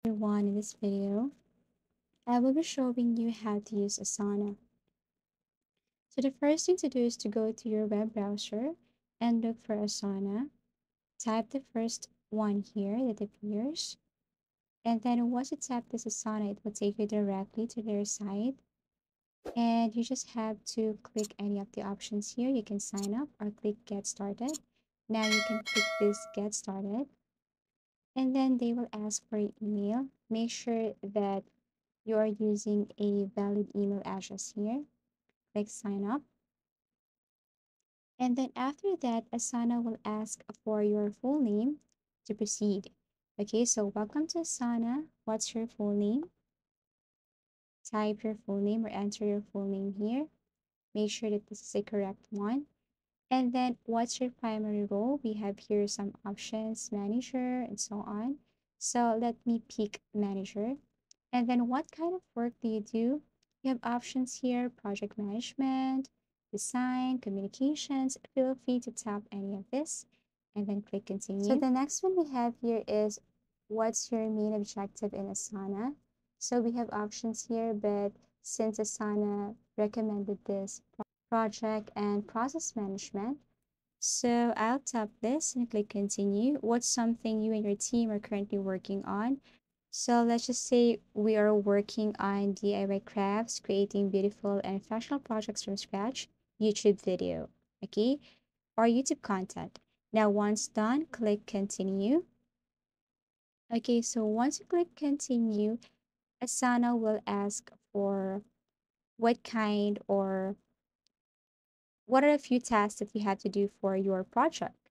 Everyone, in this video, I will be showing you how to use Asana. So the first thing to do is to go to your web browser and look for Asana. Type the first one here that appears. And then once you tap this Asana, it will take you directly to their site. And you just have to click any of the options here. You can sign up or click Get Started. Now you can click this Get Started. And then they will ask for your email. Make sure that you are using a valid email address here. Click sign up. And then after that, Asana will ask for your full name to proceed. Okay, so welcome to Asana. What's your full name? Type your full name or enter your full name here. Make sure that this is the correct one. And then what's your primary role? We have here some options, manager and so on. So let me pick manager. And then what kind of work do you do? You have options here, project management, design, communications. Feel free to tap any of this and then click continue. So the next one we have here is what's your main objective in Asana? So we have options here, but since Asana recommended this project and process management, so I'll tap this and click continue. What's something you and your team are currently working on? So let's just say we are working on DIY crafts, creating beautiful and functional projects from scratch, YouTube video, okay, or YouTube content. Now, once done, click continue. Okay, so once you click continue, Asana will ask for what kind or what are a few tasks that you have to do for your project.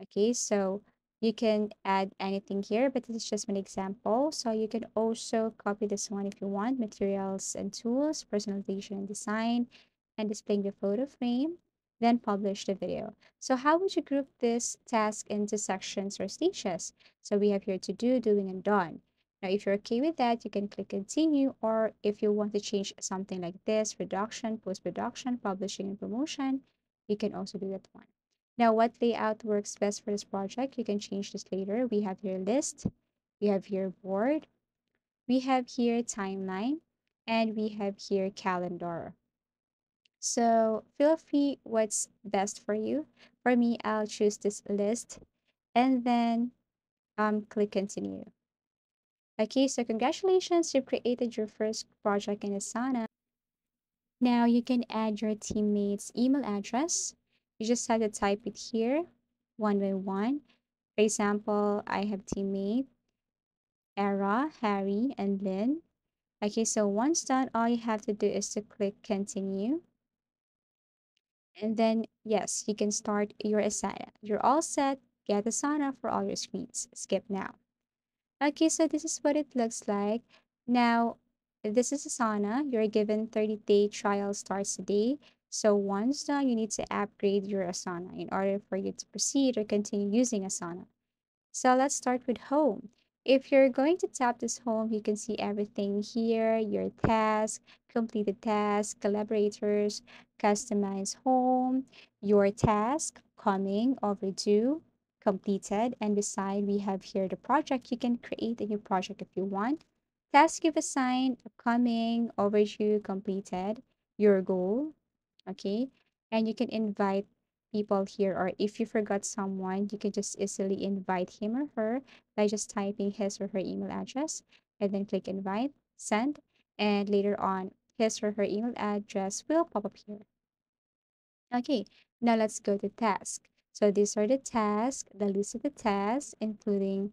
Okay, so you can add anything here, but this is just an example. So you can also copy this one if you want, materials and tools, personalization and design, and displaying the photo frame, then publish the video. So how would you group this task into sections or stages? So we have here to do, doing, and done. Now, if you're okay with that, you can click continue, or if you want to change something like this, production, post-production, publishing, and promotion, you can also do that one. Now, what layout works best for this project? You can change this later. We have here list, we have here board, we have here timeline, and we have here calendar. So feel free what's best for you. For me, I'll choose this list and then click continue. Okay, so congratulations, you've created your first project in Asana. Now you can add your teammates' email address. You just have to type it here one by one. For example, I have teammate Era, Harry, and Lynn. Okay, so once done, all you have to do is to click continue. And then, yes, you can start your Asana. You're all set. Get Asana for all your screens. Skip now. Okay, so this is what it looks like. Now, this is Asana. You're given 30-day trial starts today. So once done, you need to upgrade your Asana in order for you to proceed or continue using Asana. So let's start with home. If you're going to tap this home, you can see everything here, your task, completed task, collaborators, customize home, your task, coming, overdue, completed, and beside we have here the project. You can create a new project if you want. Task you've assigned, coming, overdue, completed, your goal, okay? And you can invite people here, or if you forgot someone, you can just easily invite him or her by just typing his or her email address and then click invite, send, and later on, his or her email address will pop up here. Okay, now let's go to task. So these are the tasks, the list of the tasks, including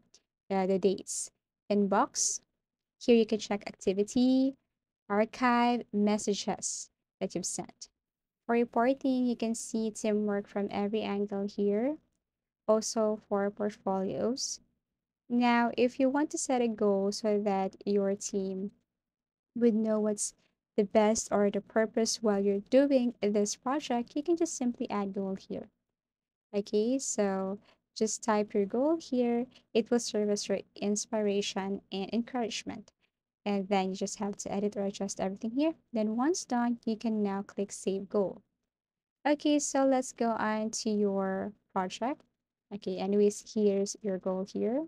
the dates. Inbox, here you can check activity, archive, messages that you've sent. For reporting, you can see teamwork from every angle here. Also for portfolios. Now, if you want to set a goal so that your team would know what's the best or the purpose while you're doing this project, you can just simply add goal here. Okay, so just type your goal here. It will serve as your inspiration and encouragement. And then you just have to edit or adjust everything here. Then once done, you can now click save goal. Okay, so let's go on to your project. Okay, anyways, here's your goal here.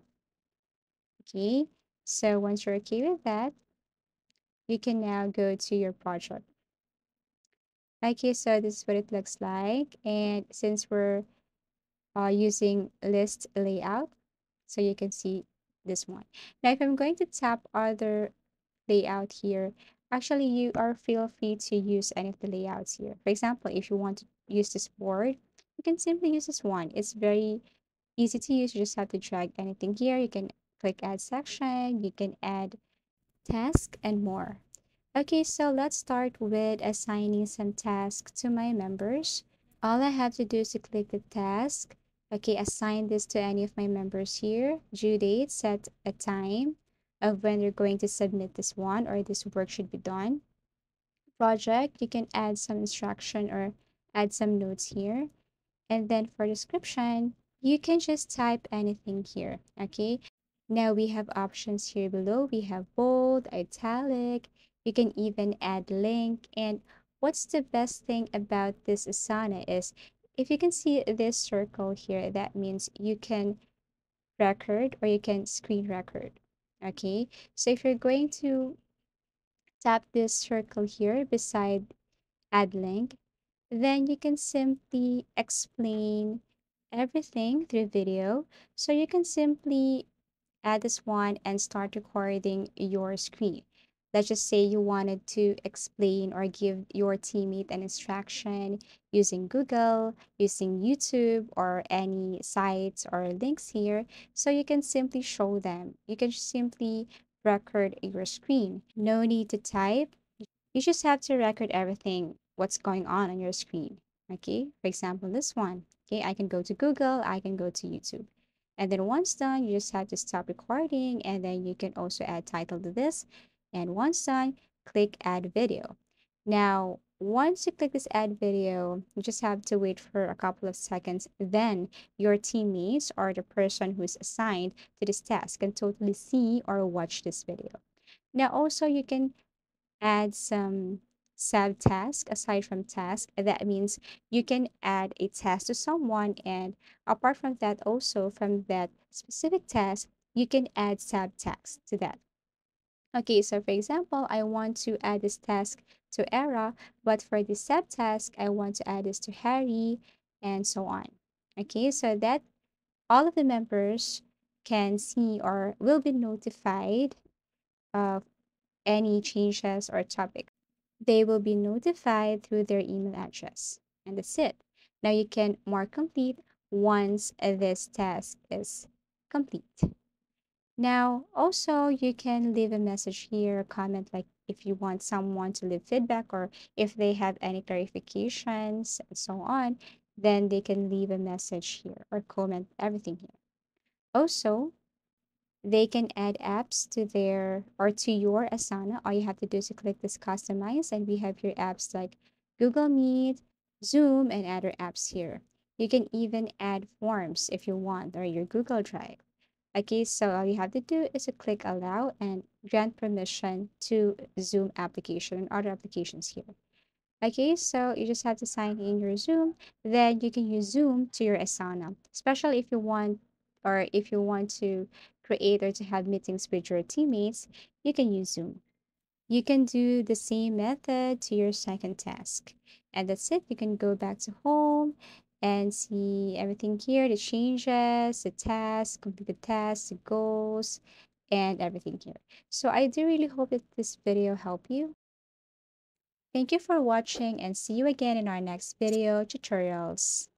Okay, So once you're okay with that, you can now go to your project. Okay, so this is what it looks like. And since we're using list layout, so you can see this one. Now, if I'm going to tap other layout here, actually you are feel free to use any of the layouts here. For example, if you want to use this board, you can simply use this one. It's very easy to use. You just have to drag anything here. You can click add section, you can add task and more. Okay, so let's start with assigning some tasks to my members. All I have to do is to click the task. Okay, assign this to any of my members here. Due date, set a time of when they're going to submit this one or this work should be done. Project, you can add some instruction or add some notes here. And then for description, you can just type anything here. Okay. Now we have options here below. We have bold, italic. You can even add link. And what's the best thing about this Asana is if you can see this circle here, that means you can record or you can screen record. Okay. So if you're going to tap this circle here beside add link, then you can simply explain everything through video. So you can simply add this one and start recording your screen. Let's just say you wanted to explain or give your teammate an instruction using Google, using YouTube, or any sites or links here. So you can simply show them. You can simply record your screen. No need to type. You just have to record everything, what's going on your screen. Okay, for example, this one. Okay, I can go to Google, I can go to YouTube. And then once done, you just have to stop recording and then you can also add title to this. And once done, click add video. Now, once you click this add video, you just have to wait for a couple of seconds. Then your teammates or the person who's assigned to this task can totally see or watch this video. Now, also you can add some subtask aside from task. That means you can add a task to someone, and apart from that, also from that specific task, you can add subtasks to that. Okay, so for example, I want to add this task to Era, but for the subtask, I want to add this to Harry, and so on. Okay, so that all of the members can see or will be notified of any changes or topic. They will be notified through their email address. And that's it. Now you can mark complete once this task is complete. Now, also, you can leave a message here, a comment like if you want someone to leave feedback or if they have any clarifications and so on, then they can leave a message here or comment everything here. Also, they can add apps to their or to your Asana. All you have to do is to click this customize, and we have here apps like Google Meet, Zoom, and other apps here. You can even add forms if you want or your Google Drive. Okay, so all you have to do is to click allow and grant permission to Zoom application and other applications here. Okay, so you just have to sign in your Zoom. Then you can use Zoom to your Asana, especially if you want or if you want to create or to have meetings with your teammates, you can use Zoom. You can do the same method to your second task. And that's it. You can go back to home and see everything here, the changes, the tasks, complete the tasks, the goals, and everything here. So I do really hope that this video helped you. Thank you for watching and see you again in our next video tutorials.